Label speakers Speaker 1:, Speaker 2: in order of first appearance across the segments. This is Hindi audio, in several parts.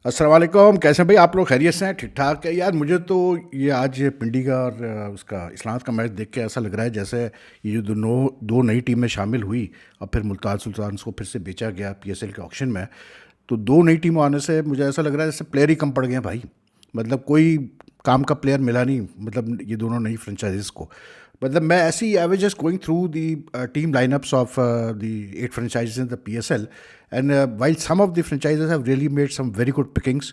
Speaker 1: अस्सलाम वालेकुम। कैसे हैं भाई आप लोग? खैरियत से हैं? ठीक ठाक है यार। मुझे तो ये आज पिंडी का और उसका इस्लामाबाद का मैच देख के ऐसा लग रहा है जैसे ये जो दो नई टीमें शामिल हुई और फिर मुल्तान सुल्तान को फिर से बेचा गया पीएसएल के ऑक्शन में। तो दो नई टीमों आने से मुझे ऐसा लग रहा है जैसे प्लेयर ही कम पड़ गए हैं भाई। मतलब कोई काम का प्लेयर मिला नहीं, मतलब ये दोनों नई फ्रेंचाइजीज को। मतलब मैं ऐसी I was just going through the team line-ups of the 8 franchises in the PSL, and while some of the franchises have really made some very good pickings,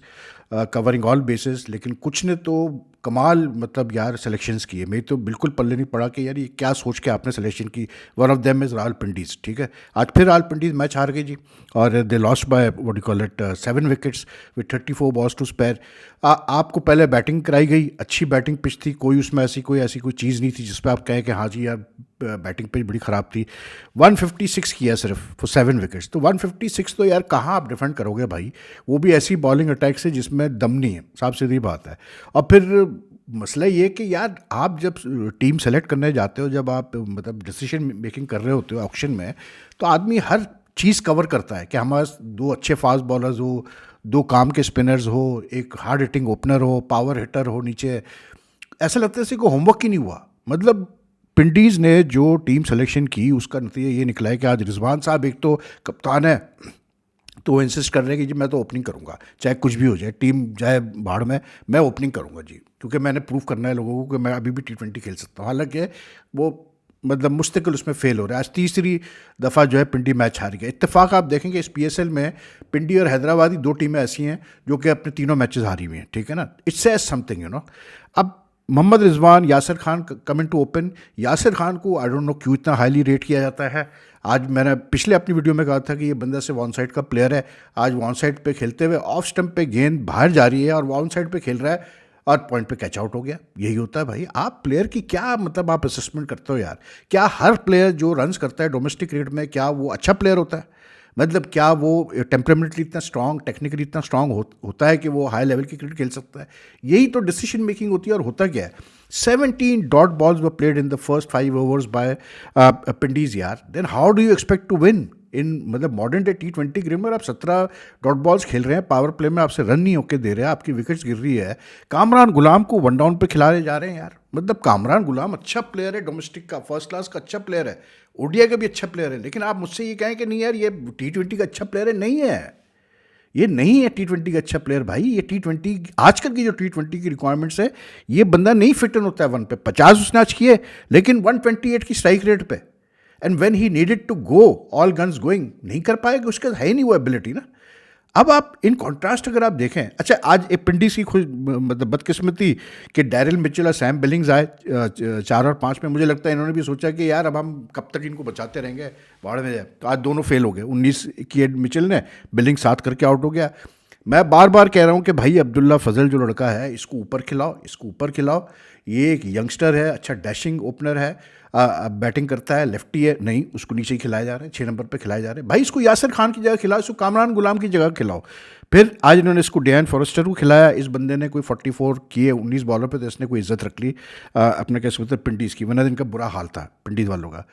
Speaker 1: covering all bases, लेकिन कुछ ने तो कमाल मतलब यार सिलेक्शंस किए। मेरी तो बिल्कुल पल्ले नहीं पड़ा कि यार ये क्या सोच के आपने सिलेक्शन की। One of them is Rawalpindiz. ठीक है, आज फिर रावलपिंडीज मैच हार गई जी, और they lost by what you call it 7 wickets with 34 balls to spare. आपको पहले बैटिंग कराई गई, अच्छी बैटिंग पिच थी, कोई उसमें ऐसी कोई चीज़ नहीं थी जिस पर आप कहें कि हाँ जी यार बैटिंग पिच बड़ी ख़राब थी। 156 किया सिर्फ फॉर 7 विकेट्स। तो 156 तो यार कहाँ आप डिफेंड करोगे भाई, वो भी ऐसी बॉलिंग अटैक से जिसमें दम नहीं है, साफ सीधी बात है। और फिर मसला ये कि यार आप जब टीम सेलेक्ट करने जाते हो, जब आप मतलब डिसीजन मेकिंग कर रहे होते हो ऑक्शन में, तो आदमी हर चीज़ कवर करता है कि हमारे दो अच्छे फास्ट बॉलर्स हो, दो काम के स्पिनर्स हो, एक हार्ड हिटिंग ओपनर हो, पावर हिटर हो नीचे। ऐसा लगता है जैसे कोई होमवर्क ही नहीं हुआ। मतलब पिंडीज़ ने जो टीम सिलेक्शन की उसका नतीजा ये निकला है कि आज रिजवान साहब एक तो कप्तान है, तो वो इंसिस्ट कर रहे हैं कि जी मैं तो ओपनिंग करूंगा, चाहे कुछ भी हो जाए, टीम जाए भाड़ में, मैं ओपनिंग करूंगा जी, क्योंकि मैंने प्रूव करना है लोगों को कि मैं अभी भी T20 खेल सकता हूँ। हालांकि वो मतलब मुस्तकिल उसमें फेल हो रहा है। आज तीसरी दफ़ा जो है पिंडी मैच हार गया। इत्तेफाक आप देखेंगे इस PSL में पिंडी और हैदराबादी दो टीमें ऐसी हैं जो कि अपने तीनों मैचेस हारी हुई हैं। ठीक है ना, it's says something you know. अब Mohammad Rizwan, Yasir Khan coming to open. Yasir Khan को आई डोंट नो क्यों इतना हाईली रेट किया जाता है। आज मैंने पिछले अपनी वीडियो में कहा था कि ये बंदा सिर्फ ऑन साइड का प्लेयर है। आज वो ऑन साइड पे खेलते हुए ऑफ स्टंप पे गेंद बाहर जा रही है और वो ऑन साइड पे खेल रहा है और पॉइंट पे कैच आउट हो गया। यही होता है भाई। आप प्लेयर की क्या मतलब आप असेसमेंट करते हो यार? क्या हर प्लेयर जो रन्स करता है डोमेस्टिक क्रिकेट में क्या वो अच्छा प्लेयर होता है? मतलब क्या वो टेम्परामेंटली इतना स्ट्रांग, टेक्निकली इतना स्ट्रांग होता है कि वो हाई लेवल की क्रिकेट खेल सकता है? यही तो डिसीजन मेकिंग होती है। और होता क्या है, 17 dot balls were played in the first 5 overs by Pindiz यार। Then how do you expect to win in मतलब मॉडर्न डे T20 क्रिकेट में? आप 17 डॉट बॉल्स खेल रहे हैं, पावर प्ले में आपसे रन नहीं होके दे रहे हैं, आपकी विकेट्स गिर रही है। कामरान गुलाम को वन डाउन पे खिलाए जा रहे हैं यार। मतलब कामरान गुलाम अच्छा प्लेयर है, डोमेस्टिक का फर्स्ट क्लास का अच्छा प्लेयर है, ओडीआई का भी अच्छा प्लेयर है, लेकिन आप मुझसे ये कहें कि नहीं यार ये T20 का अच्छा प्लेयर है, नहीं है। ये नहीं है T20 का अच्छा प्लेयर भाई। ये T20 आजकल की जो T20 की रिक्वायरमेंट्स है, ये बंदा नहीं फिट इन होता है वन पे। 50 उसने आज किए लेकिन 128 की स्ट्राइक रेट पे, and when he needed to go all guns going नहीं कर पाएगा, उसके है ही नहीं वो एबिलिटी ना। अब आप इन कॉन्ट्रास्ट अगर आप देखें, अच्छा आज एक पिंडी सी खुश मतलब बदकिस्मती कि डैरिल मिचेल और सैम बिलिंग्स आए 4 और 5 में। मुझे लगता है इन्होंने भी सोचा कि यार अब हम कब तक इनको बचाते रहेंगे, बाढ़ में जाए। तो आज दोनों फेल हो गए। 19 की मिचेल ने, बिलिंग 7 करके आउट हो गया। मैं बार बार कह रहा हूँ कि भाई अब्दुल्ला फजल जो लड़का है, इसको ऊपर खिलाओ, इसको ऊपर खिलाओ। ये एक यंगस्टर है, अच्छा डैशिंग ओपनर है, बैटिंग करता है, लेफ्टी है, नहीं उसको नीचे ही खिलाए जा रहे हैं, 6 नंबर पे खिलाए जा रहे हैं। भाई इसको यासिर खान की जगह खिलाओ, इसको कामरान गुलाम की जगह खिलाओ। फिर आज इन्होंने इसको डेन फॉरेस्टर को खिलाया। इस बंदे ने कोई 44 किए 19 बॉलर पे, तो इसने कोई इज्जत रख ली अपने कैसे बोलते हैं पिंडीज़ की, वरना इनका बुरा हाल था पिंडीज़ वालों का।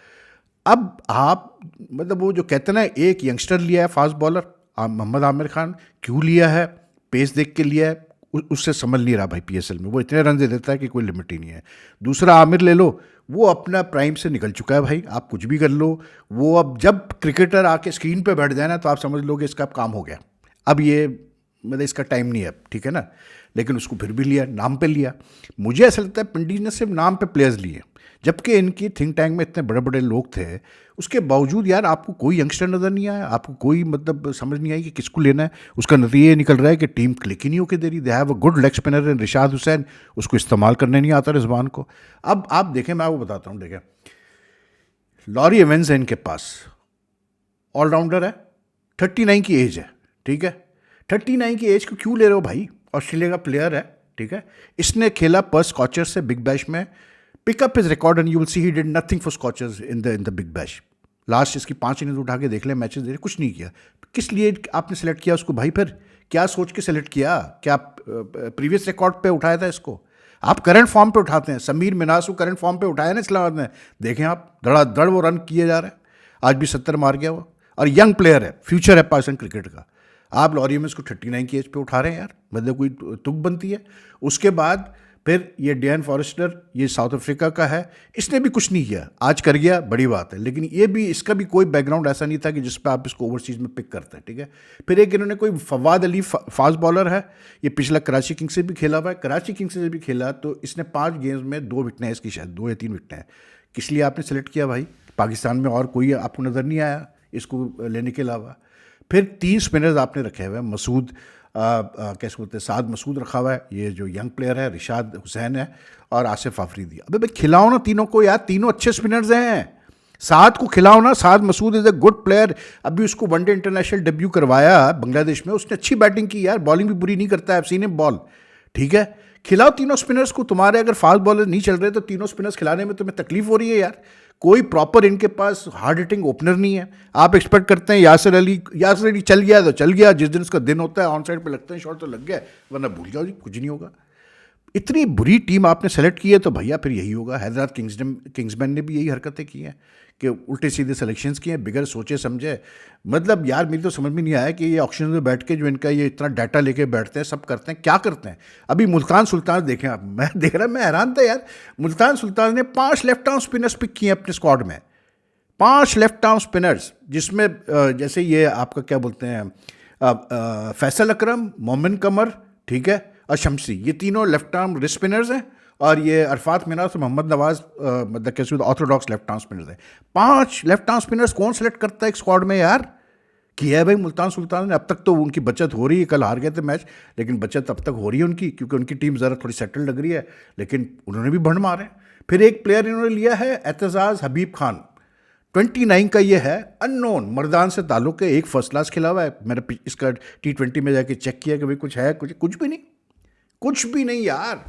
Speaker 1: अब आप मतलब वो जो कहते हैं ना, एक यंगस्टर लिया है फास्ट बॉलर मोहम्मद आमिर खान, क्यों लिया है? पेस देख के लिया है, उससे समझ नहीं रहा भाई। PSL में वो इतने रन दे देता है कि कोई लिमिट ही नहीं है। दूसरा आमिर ले लो, वो अपना प्राइम से निकल चुका है भाई, आप कुछ भी कर लो। वो अब जब क्रिकेटर आके स्क्रीन पे बैठ जाए ना, तो आप समझ लोगे इसका अब काम हो गया, अब ये मतलब इसका टाइम नहीं है अब, ठीक है ना। लेकिन उसको फिर भी लिया, नाम पे लिया। मुझे ऐसा लगता है पिंडीज ने सिर्फ नाम पे प्लेयर्स लिए, जबकि इनकी थिंक टैंक में इतने बड़े बड़े लोग थे। उसके बावजूद यार आपको कोई यंगस्टर नज़र नहीं आया, आपको कोई मतलब समझ नहीं आई कि किसको लेना है। उसका नतीजा ये निकल रहा है कि टीम क्लिक ही नहीं होकर दे रही। They have a good leg spinner in Rishad Hussain, उसको इस्तेमाल करने नहीं आता रिजवान को। अब आप देखें, मैं आपको बताता हूँ, देखें लॉरी एवेंस है इनके पास, ऑलराउंडर है, 39 की एज है, ठीक है। 39 की एज को क्यों ले रहे हो भाई? ऑस्ट्रेलिया का प्लेयर है, ठीक है। इसने खेला पर स्कॉचर्स से बिग बैश में। Pick up his record and you will see he did nothing for Scorchers in the Big Bash. Last इसकी 5 इनिंग्स उठा के देख ले, मैचेस दे कुछ नहीं किया। किस लिए आपने सेलेक्ट किया उसको भाई? फिर क्या सोच के सेलेक्ट किया? क्या प्रीवियस रिकॉर्ड पे उठाया था इसको? आप करंट फॉर्म पे उठाते हैं। समीर मिनास को करंट फॉर्म पे उठाया ना इस्लामाबाद में, देखें आप धड़ाधड़ वो रन किए जा रहे हैं। आज भी 70 मार गया वो, और यंग प्लेयर है, फ्यूचर है पाकिस्तान क्रिकेट का। आप लॉरी में इसको 39 की एज पे उठा रहे हैं यार, मतलब कोई तुक बनती है। उसके बाद फिर ये डियान फॉरेस्टर, ये साउथ अफ्रीका का है, इसने भी कुछ नहीं किया, आज कर गया, बड़ी बात है, लेकिन ये भी, इसका भी कोई बैकग्राउंड ऐसा नहीं था कि जिस पे आप इसको ओवरसीज में पिक करते हैं, ठीक है। फिर एक इन्होंने कोई फवाद अली फास्ट बॉलर है, ये पिछला कराची किंग्स से भी खेला हुआ है, कराची किंग्स से भी खेला, तो इसने 5 गेम्स में 2 विकेटें हैं इसकी, शायद 2 या 3 विकेटें हैं। किस लिए आपने सेलेक्ट किया भाई? पाकिस्तान में और कोई आपको नज़र नहीं आया इसको लेने के अलावा? फिर 3 स्पिनर्स आपने रखे हुए हैं, मसूद कैसे बोलते हैं, साद मसूद रखा हुआ है, ये जो यंग प्लेयर है रिशाद हुसैन है, और आसिफ आफरीदी। अबे भाई खिलाओ ना तीनों को यार, तीनों अच्छे स्पिनर्स हैं, साद को खिलाओ ना। Saad Masood is a good player, अभी उसको वनडे इंटरनेशनल डेब्यू करवाया बांग्लादेश में, उसने अच्छी बैटिंग की यार, बॉलिंग भी बुरी नहीं करता है, सीने बॉल, ठीक है। खिलाओ तीनों स्पिनर्स को, तुम्हारे अगर फास्ट बॉलर नहीं चल रहे तो तीनों स्पिनर्स खिलाने में तुम्हें तकलीफ हो रही है यार। कोई प्रॉपर इनके पास हार्ड हिटिंग ओपनर नहीं है। आप एक्सपेक्ट करते हैं यासिर अली चल गया तो चल गया, जिस दिन उसका दिन होता है ऑन साइड पे लगते हैं शॉट तो लग गया, वरना भूल जाओ जी, कुछ नहीं होगा। इतनी बुरी टीम आपने सेलेक्ट की है तो भैया फिर यही होगा। हैदराबाद किंग्समैन ने भी यही हरकतें की हैं कि उल्टे सीधे सिलेक्शंस किए हैं बिगर सोचे समझे। मतलब यार मेरी तो समझ में नहीं आया कि ये ऑक्शन में बैठ के जो इनका ये इतना डाटा लेके बैठते हैं, सब करते हैं, क्या करते हैं। अभी मुल्तान सुल्तान देखें आप, मैं देख रहा, मैं हैरान था यार। मुल्तान सुल्तान ने 5 लेफ्ट आर्म स्पिनर्स पिक किए अपने स्क्वाड में, 5 लेफ्ट आर्म स्पिनर्स, जिसमें जैसे ये आपका क्या बोलते हैं, फैसल अकरम, मोमिन कमर, ठीक है, और शमसी, ये तीनों लेफ्ट आर्म रिस्ट स्पिनर्स हैं, और ये अरफात मिनास और मोहम्मद नवाज मतलब कैसे ऑर्थोडॉक्स लेफ्ट आर्म स्पिनर्स हैं। 5 लेफ्ट आर्म स्पिनर्स कौन सेलेक्ट करता है एक स्क्वाड में यार? किया है भाई मुल्तान सुल्तान ने। अब तक तो उनकी बचत हो रही है, कल हार गए थे मैच, लेकिन बचत अब तक हो रही है उनकी, क्योंकि उनकी टीम ज़रा थोड़ी सेटल लग रही है, लेकिन उन्होंने भी भंड मारे। फिर एक प्लेयर इन्होंने लिया है एतजाज़ हबीब खान, 29 का ये है, अननोन, मर्दान से ताल्लुक़ है, एक फर्स्ट क्लास खिला हुआ है। मैंने इसका T20 में जाके चेक किया कि भाई कुछ है, कुछ भी नहीं, कुछ भी नहीं यार।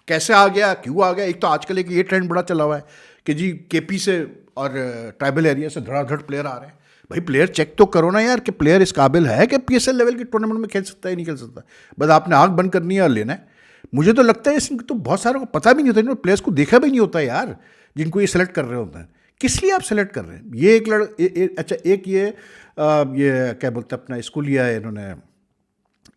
Speaker 1: कैसे आ गया, क्यों आ गया? एक तो आजकल एक ये ट्रेंड बड़ा चला हुआ है कि जी केपी से और ट्राइबल एरिया से धड़ाधड़ प्लेयर आ रहे हैं। भाई प्लेयर चेक तो करो ना यार कि प्लेयर इस काबिल है कि PSL लेवल के टूर्नामेंट में खेल सकता है, नहीं खेल सकता। बस आपने आंख बंद करनी है और लेना है। मुझे तो लगता है इसको तो बहुत सारों को पता भी नहीं होता, इन्होंने प्लेयर्स को देखा भी नहीं होता यार, जिनको ये सेलेक्ट कर रहे होते हैं। किस लिए आप सेलेक्ट कर रहे हैं? ये एक अच्छा एक ये क्या बोलते हैं अपना, इसको लिया है इन्होंने,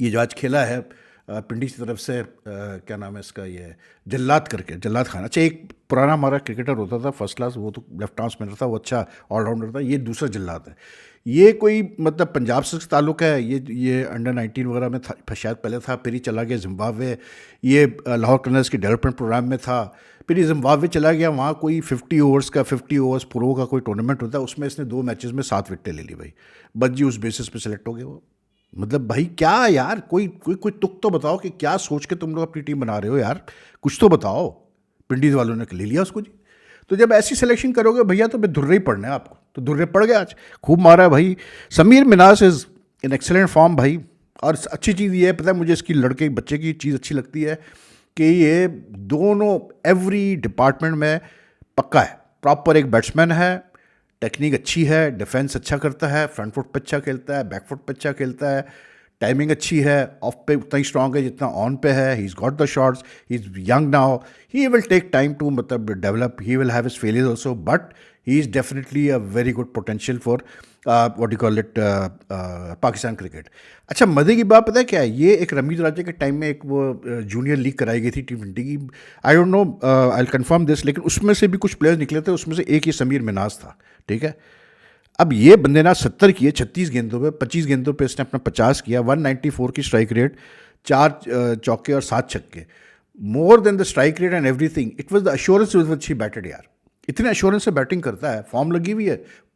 Speaker 1: ये जो आज खेला है पिंडी की तरफ से, क्या नाम है इसका, ये जल्लाद करके, जल्लाद खान। अच्छा एक पुराना हमारा क्रिकेटर होता था फर्स्ट क्लास, वो तो लेफ्ट आर्म स्पिनर था, वो अच्छा ऑलराउंडर था। ये दूसरा जल्लाद है, ये कोई मतलब पंजाब से ताल्लुक़ है, ये अंडर 19 वगैरह में था शायद पहले था, फिर ही चला गया जिम्बाब्वे, ये लाहौर कलर्स के डेवलपमेंट प्रोग्राम में था, फिर ये जिम्बाब्वे चला गया, वहाँ कोई 50 ओवर्स प्रो का कोई टूर्नामेंट होता है, उसमें इसने 2 मैचेस में 7 विकेटें ले ली भाई, बस जी उस बेसिस पे सेलेक्ट हो गए वो। मतलब भाई क्या यार, कोई तुक तो बताओ कि क्या सोच के तुम लोग अपनी टीम बना रहे हो यार, कुछ तो बताओ। पिंडीज वालों ने ले लिया उसको जी। तो जब ऐसी सिलेक्शन करोगे भैया तो फिर धुर्रे ही पड़ना है आपको, तो धुर्रे पड़ गया आज, खूब मारा है भाई। Sameer Minhas is in excellent form भाई। और अच्छी चीज़ ये है, पता है मुझे इसकी लड़के बच्चे की चीज़ अच्छी लगती है कि ये दोनों एवरी डिपार्टमेंट में पक्का है, प्रॉपर एक बैट्समैन है, टेक्निक अच्छी है, डिफेंस अच्छा करता है, फ्रंट फुट पे अच्छा खेलता है, बैक फुट पे अच्छा खेलता है, टाइमिंग अच्छी है, ऑफ पे उतना ही स्ट्रांग है जितना ऑन पे है। He is got the shots, he is young now, he will take time to मतलब develop, he will have his failures also, but he is definitely a very good potential for what you call it Pakistan cricket. अच्छा मज़े की बात पता है क्या है, ये एक रमीज राजा के टाइम में एक वो जूनियर लीग कराई गई थी T20 की, I don't know, I will confirm this, लेकिन उसमें से भी कुछ प्लेयर्स निकले थे, उसमें से एक ये समीर मिनास था, ठीक है। अब ये बंदे ना 70 किए 36 गेंदों पे, 25 गेंदों पे इसने अपना 50 किया, 194 की स्ट्राइक रेट, 4 चौके और 7 छक्के, more than the strike rate and everything. It was the assurance with which he batted यार, इतने अश्योरेंस से बैटिंग करता है, फॉर्म लगी हुई है,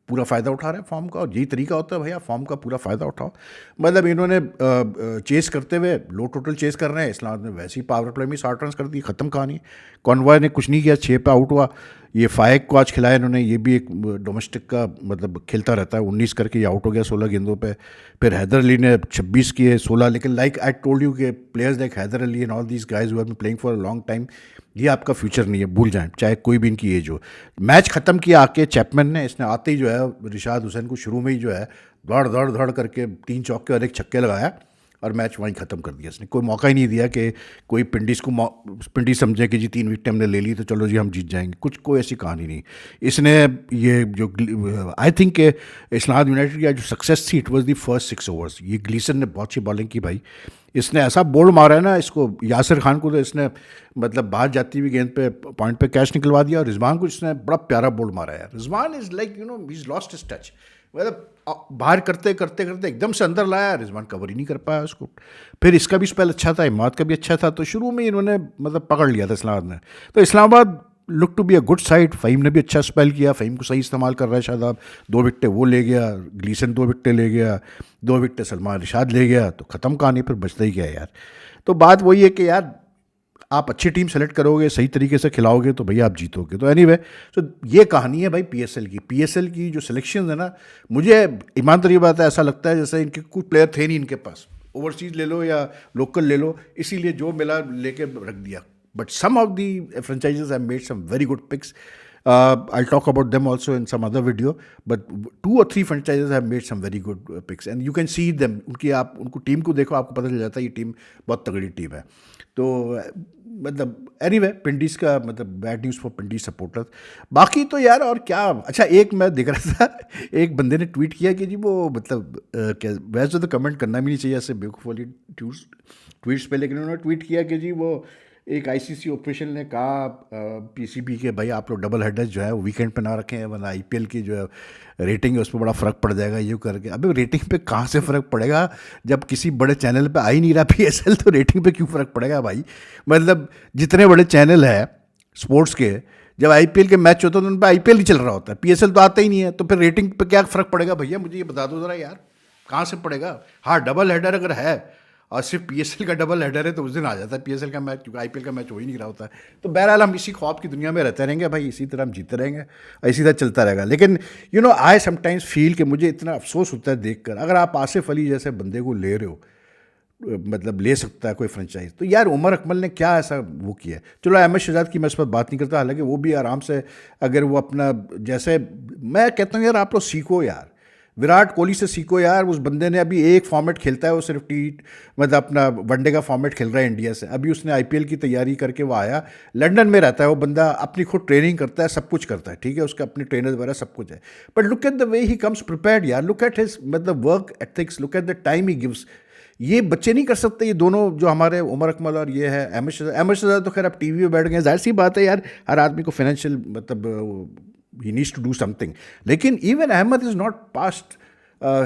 Speaker 1: पूरा फ़ायदा उठा रहा है फॉर्म का। और यही तरीका होता है भैया, फॉर्म का पूरा फ़ायदा उठाओ। मतलब इन्होंने चेस करते हुए लो टोटल चेस कर रहे हैं, इस्लामाबाद में वैसे ही पावर प्ले में 60 रन कर दी, ख़त्म कहानी। कॉन्वॉय ने कुछ नहीं किया, 6 पे आउट हुआ। ये फाइक को आज खिलाया इन्होंने, ये भी एक डोमेस्टिक का मतलब खेलता रहता है, 19 करके ये आउट हो गया 16 गेंदों पे। फिर हैदर अली ने 26 किए 16, लेकिन लाइक आई टोल्ड यू कि players like Haider Ali and all these guys who have been playing for a long time, ये आपका फ्यूचर नहीं है, भूल जाएं, चाहे कोई भी इनकी एज हो। मैच ख़त्म किया आके चैपमैन ने, इसने आते ही जो है रिशाद हुसैन को शुरू में ही जो है धड़ धड़ धड़ करके 3 चौके और 1 छक्के लगाया, और मैच वहीं ख़त्म कर दिया इसने। कोई मौका ही नहीं दिया कि कोई पिंडी समझे कि जी 3 विकेट हमने ले ली तो चलो जी हम जीत जाएंगे, कुछ कोई ऐसी कहानी नहीं। इसने ये जो आई थिंक इस्लामाबाद यूनाइटेड की जो सक्सेस थी, it was the first 6 overs. ये ग्लीसन ने बहुत अच्छी बॉलिंग की भाई, इसने ऐसा बोल्ड मारा है ना इसको, यासिर खान को तो इसने मतलब बाहर जाती हुई गेंद पे पॉइंट पे कैच निकलवा दिया, और रिजवान को इसने बड़ा प्यारा बोल्ड मारा है। Rizwan is like he is lost his touch, मतलब बाहर करते करते करते एकदम से अंदर लाया, रिजवान कवर ही नहीं कर पाया उसको। फिर इसका भी स्पेल अच्छा था, हिमायत का भी अच्छा था, तो शुरू में इन्होंने मतलब पकड़ लिया था इस्लामाबाद ने। तो Islamabad look to be a good side. Faheem ने भी अच्छा स्पेल किया, फ़हीम को सही इस्तेमाल कर रहा है शादाब। 2 विकटें वो ले गया, ग्लीसन 2 विकटें ले गया, 2 विकटें सलमान रिशाद ले गया, तो ख़त्म कहानी, फिर बचता ही क्या है यार। तो बात वही है कि यार आप अच्छी टीम सेलेक्ट करोगे, सही तरीके से खिलाओगे तो भैया आप जीतोगे। तो एनीवे, तो ये कहानी है भाई पीएसएल की जो सिलेक्शन है ना, मुझे ईमानदारी बात है ऐसा लगता है जैसे इनके कुछ प्लेयर थे नहीं इनके पास, ओवरसीज ले लो या लोकल ले लो, इसीलिए जो मिला लेके रख दिया। But some of the franchises have made some very good picks. I'll talk about them also in some other video, but 2 or 3 franchises have made some very good picks and you can see them. उनको टीम को देखो, आपको पता चल जाता है ये टीम बहुत तगड़ी टीम है। तो मतलब एनीवे, पिंडीज का मतलब बैड न्यूज़ फॉर पिंडीज सपोर्टर्स। बाकी तो यार और क्या, अच्छा एक मैं देख रहा था, एक बंदे ने ट्वीट किया कि जी वो मतलब क्या, वैसे तो कमेंट करना भी नहीं चाहिए ऐसे बेवकूफ़ वाली ट्वीट्स पे, लेकिन उन्होंने ट्वीट किया कि जी वो एक आईसीसी ऑफिशियल ने कहा पीसीबी के, भाई आप लोग डबल हेडर्स जो है वो वीकेंड पे ना रखें, वरना आईपीएल की जो है रेटिंग है उस पर बड़ा फ़र्क पड़ जाएगा, ये करके। अबे रेटिंग पे कहाँ से फ़र्क पड़ेगा, जब किसी बड़े चैनल पे आ ही नहीं रहा पीएसएल, तो रेटिंग पे क्यों फ़र्क पड़ेगा भाई। मतलब जितने बड़े चैनल है स्पोर्ट्स के, जब आईपीएल के मैच होते हैं तो उन पर आईपीएल ही चल रहा होता है, पीएसएल तो आता ही नहीं है, तो फिर रेटिंग पे क्या फ़र्क पड़ेगा भैया, मुझे ये बता दो ज़रा यार, कहाँ से पड़ेगा। हाँ, डबल हेडर अगर है और सिर्फ पीएसएल का डबल हेडर है तो उस दिन आ जाता है पीएसएल का मैच, क्योंकि आईपीएल का मैच हो ही नहीं रहा होता है। तो बहरहाल हम इसी ख्वाब की दुनिया में रहते रहेंगे भाई, इसी तरह हम जीते रहेंगे, इसी तरह चलता रहेगा। लेकिन आई समटाइम्स फील कि मुझे इतना अफसोस होता है देखकर, अगर आप आसिफ अली जैसे बंदे को ले रहे हो, मतलब ले सकता है कोई फ्रेंचाइज, तो यार उमर अकमल ने क्या ऐसा वो किया है। चलो अहमद शहजाद की मैं इस पर बात नहीं करता, हालांकि वो भी आराम से, अगर वो अपना जैसे, मैं कहता हूँ यार आप लोग सीखो यार, विराट कोहली से सीखो यार। उस बंदे ने अभी एक फॉर्मेट खेलता है, वो सिर्फ मतलब अपना वनडे का फॉर्मेट खेल रहा है इंडिया से। अभी उसने आईपीएल की तैयारी करके वो आया, लंदन में रहता है वो बंदा, अपनी खुद ट्रेनिंग करता है, सब कुछ करता है, ठीक है, उसका अपने ट्रेनर वगैरह सब कुछ है। But look at the way he comes prepared यार, लुक एट हिज मतलब work ethics, look at the time he gives. ये बच्चे नहीं कर सकते, ये दोनों जो हमारे उमर अकमल और ये है अहमद शहजाद तो खैर अब टीवी में बैठ गए, जाहिर सी बात है यार, हर आदमी को फाइनेंशियल मतलब he needs to do something. लेकिन even Ahmad is not past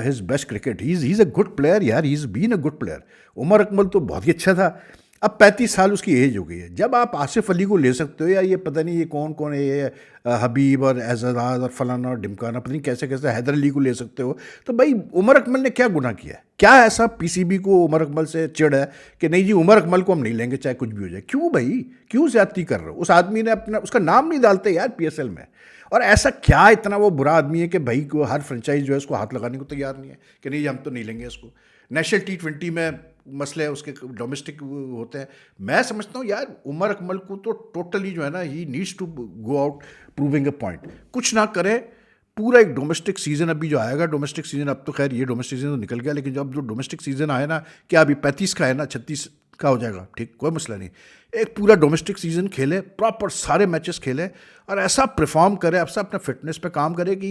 Speaker 1: his best cricket, he is a good player यार, he is been a good player. Umar Akmal तो बहुत ही अच्छा था। अब 35 साल उसकी एज हो गई है, जब आप आसिफ अली को ले सकते हो, या ये पता नहीं ये कौन कौन है, ये हबीब और एजाज और फलाना और ढिमकाना, पता नहीं कैसे कैसे हैदर अली को ले सकते हो, तो भाई उमर अकमल ने क्या गुनाह किया है? क्या ऐसा पीसीबी को उमर अकमल से चिढ़ है कि नहीं जी उमर अकमल को हम नहीं लेंगे चाहे कुछ भी हो जाए? क्यों भाई, क्यों ज्यादती कर रहे हो? उस आदमी ने अपना, उसका नाम नहीं डालते यार पीएसएल में। और ऐसा क्या इतना वो बुरा आदमी है कि भाई को हर फ्रेंचाइज जो है उसको हाथ लगाने को तैयार नहीं है कि नहीं हम तो नहीं लेंगे इसको। नेशनल T20 में मसले उसके डोमेस्टिक होते हैं। मैं समझता हूँ यार उमर अकमल को तो टोटली जो है ना, he needs to go out proving a point, कुछ ना करे पूरा एक डोमेस्टिक सीजन। अभी जो आएगा डोमेस्टिक सीजन, अब तो खैर ये डोमेस्टिक सीजन तो निकल गया, लेकिन जब जो डोमेस्टिक सीजन आए ना, क्या अभी 35 का है ना, 36 का हो जाएगा, ठीक, कोई मसला नहीं। एक पूरा डोमेस्टिक सीजन खेले, प्रॉपर सारे मैचेस खेले और ऐसा परफॉर्म करे, ऐसा अपने फिटनेस पे काम करे कि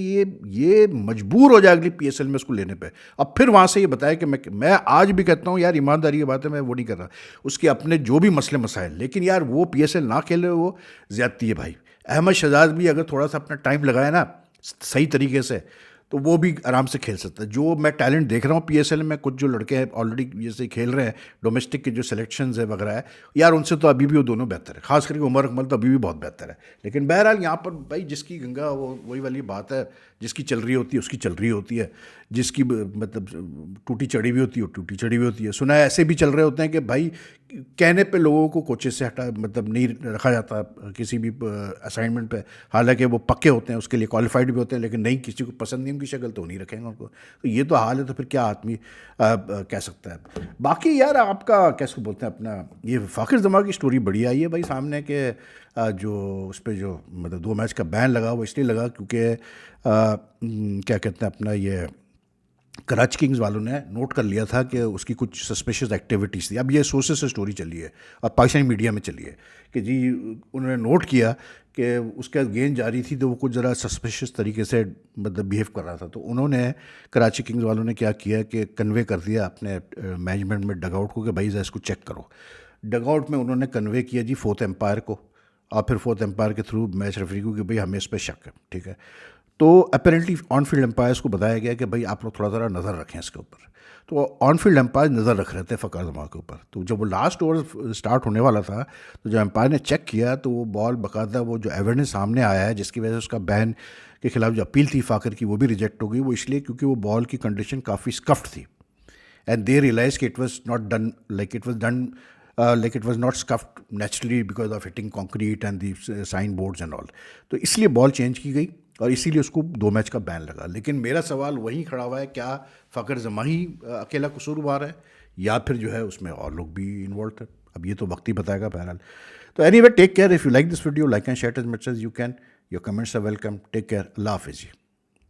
Speaker 1: ये मजबूर हो जाए अगली पीएसएल में उसको लेने पे। अब फिर वहाँ से ये बताया कि मैं आज भी कहता हूँ यार, ईमानदारी की बात है, मैं वो नहीं कर रहा, उसके अपने जो भी मसले मसाइल, लेकिन यार वो पीएसएल ना खेले वो ज़्यादती है भाई। अहमद शहजाद भी अगर थोड़ा सा अपना टाइम लगाए ना सही तरीके से, तो वो भी आराम से खेल सकता है। जो मैं टैलेंट देख रहा हूँ पीएसएल में, कुछ जो लड़के हैं ऑलरेडी जैसे खेल रहे हैं, डोमेस्टिक के जो सिलेक्शंस है वगैरह है यार, उनसे तो अभी भी वो दोनों बेहतर है, खास करके उमर अकमल तो अभी भी बहुत बेहतर है। लेकिन बहरहाल यहाँ पर भाई जिसकी गंगा वो वही वाली बात है, जिसकी चल रही होती है उसकी चल रही होती है, जिसकी मतलब टूटी चढ़ी हुई होती है वो टूटी चढ़ी हुई होती है। सुना है ऐसे भी चल रहे होते हैं कि भाई कहने पे लोगों को कोचेस से हटा मतलब नहीं रखा जाता किसी भी असाइनमेंट पे, हालांकि वो पक्के होते हैं, उसके लिए क्वालिफाइड भी होते हैं, लेकिन नहीं, किसी को पसंद नहीं उनकी शक्ल तो नहीं रखेंगे उनको। तो ये तो हाल है, तो फिर क्या आदमी कह सकता है। बाकी यार आपका कैसे बोलते हैं अपना, ये फ़ाखिर जमा की स्टोरी बढ़िया आई है भाई सामने के, जो उस पर जो मतलब 2 मैच का बैन लगा वो इसलिए लगा क्योंकि क्या कहते हैं अपना ये कराची किंग्स वालों ने नोट कर लिया था कि उसकी कुछ सस्पिशियस एक्टिविटीज़ थी। अब ये सोर्सेस से स्टोरी चली है और पाकिस्तानी मीडिया में चली है कि जी उन्होंने नोट किया कि उसके गेंद जारी थी तो वो कुछ ज़रा सस्पिशियस तरीके से मतलब बिहेव कर रहा था। तो उन्होंने कराची किंग्स वालों ने क्या किया कि कन्वे कर दिया अपने मैनेजमेंट में डगआउट को कि भाई ज़रा इसको चेक करो। डगआउट में उन्होंने कन्वे किया जी फोर्थ एम्पायर को, और फिर फोर्थ एम्पायर के थ्रू मैच रेफरी को कि भाई हमें इस पर शक है, ठीक है। तो अपेरेंटली ऑन फील्ड एम्पायर्स को बताया गया कि भाई आप लोग थोड़ा ज़रा नज़र रखें इसके ऊपर। तो ऑन फील्ड एम्पायर नज़र रख रहे थे फ़कर जमा के ऊपर। तो जब वो लास्ट ओवर स्टार्ट होने वाला था तो जब एम्पायर ने चेक किया तो वो बॉल बाकायदा वो जो एविडेंस सामने आया है जिसकी वजह से उसका बैन के खिलाफ जो अपील थी फ़ाकर की वो भी रिजेक्ट हो गई। वो इसलिए क्योंकि वो बॉल की कंडीशन काफ़ी स्कफ्ड थी and they realized it was not done like it was done like it was not scuffed naturally because of hitting concrete and the sign boards and all. तो इसलिए बॉल चेंज की गई और इसीलिए उसको 2 मैच का बैन लगा। लेकिन मेरा सवाल वहीं खड़ा हुआ है, क्या फ़खर जमाही अकेला कसूरवार है या फिर जो है उसमें और लोग भी इन्वॉल्व थे? अब ये तो वक्त ही बताएगा बहरहाल। तो anyway, take care. If you like this video, like and share as much as you can. Your comments are welcome. Take care. अल्लाह हाफिज़।